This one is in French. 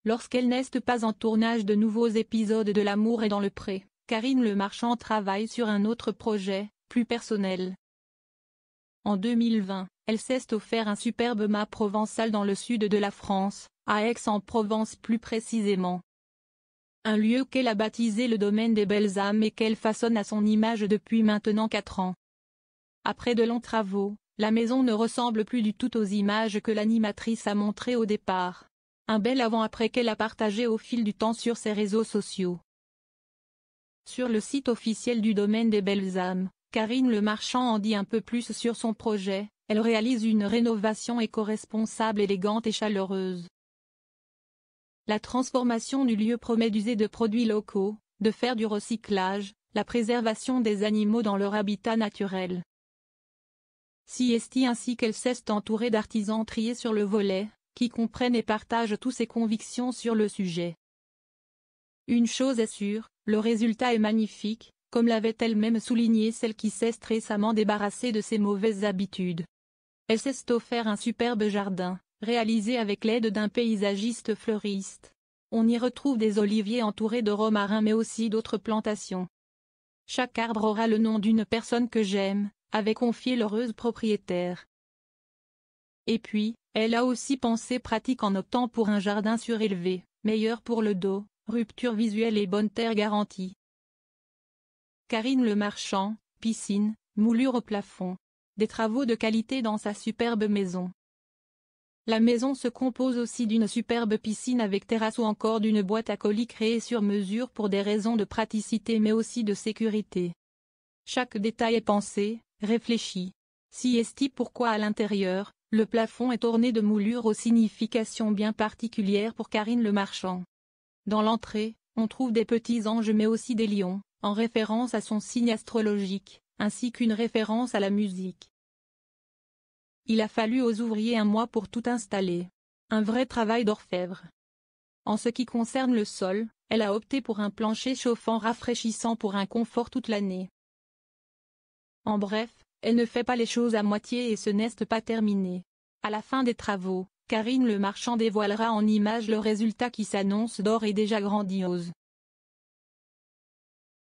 Lorsqu'elle n'est pas en tournage de nouveaux épisodes de L'amour est dans le pré, Karine Le Marchand travaille sur un autre projet, plus personnel. En 2020, elle s'est offert un superbe mât provençal dans le sud de la France, à Aix-en-Provence plus précisément. Un lieu qu'elle a baptisé le domaine des belles âmes et qu'elle façonne à son image depuis maintenant 4 ans. Après de longs travaux, la maison ne ressemble plus du tout aux images que l'animatrice a montrées au départ. Un bel avant-après qu'elle a partagé au fil du temps sur ses réseaux sociaux. Sur le site officiel du domaine des belles âmes, Karine Le Marchand en dit un peu plus sur son projet. Elle réalise une rénovation éco-responsable, élégante et chaleureuse. La transformation du lieu promet d'user de produits locaux, de faire du recyclage, la préservation des animaux dans leur habitat naturel. Ainsi qu'elle s'est entourée d'artisans triés sur le volet, qui comprennent et partagent tous ses convictions sur le sujet. Une chose est sûre, le résultat est magnifique, comme l'avait elle-même souligné celle qui s'est récemment débarrassée de ses mauvaises habitudes. Elle s'est offert un superbe jardin, réalisé avec l'aide d'un paysagiste fleuriste. On y retrouve des oliviers entourés de romarins mais aussi d'autres plantations. Chaque arbre aura le nom d'une personne que j'aime, avait confié l'heureuse propriétaire. Et puis, elle a aussi pensé pratique en optant pour un jardin surélevé, meilleur pour le dos, rupture visuelle et bonne terre garantie. Karine Le Marchand, piscine, moulure au plafond. Des travaux de qualité dans sa superbe maison. La maison se compose aussi d'une superbe piscine avec terrasse ou encore d'une boîte à colis créée sur mesure pour des raisons de praticité mais aussi de sécurité. Chaque détail est pensé, réfléchi. Pourquoi à l'intérieur, le plafond est orné de moulures aux significations bien particulières pour Karine Le Marchand. Dans l'entrée, on trouve des petits anges mais aussi des lions, en référence à son signe astrologique, ainsi qu'une référence à la musique. Il a fallu aux ouvriers 1 mois pour tout installer. Un vrai travail d'orfèvre. En ce qui concerne le sol, elle a opté pour un plancher chauffant rafraîchissant pour un confort toute l'année. En bref, elle ne fait pas les choses à moitié et ce n'est pas terminé. À la fin des travaux, Karine Le Marchand dévoilera en images le résultat qui s'annonce d'ores et déjà grandiose.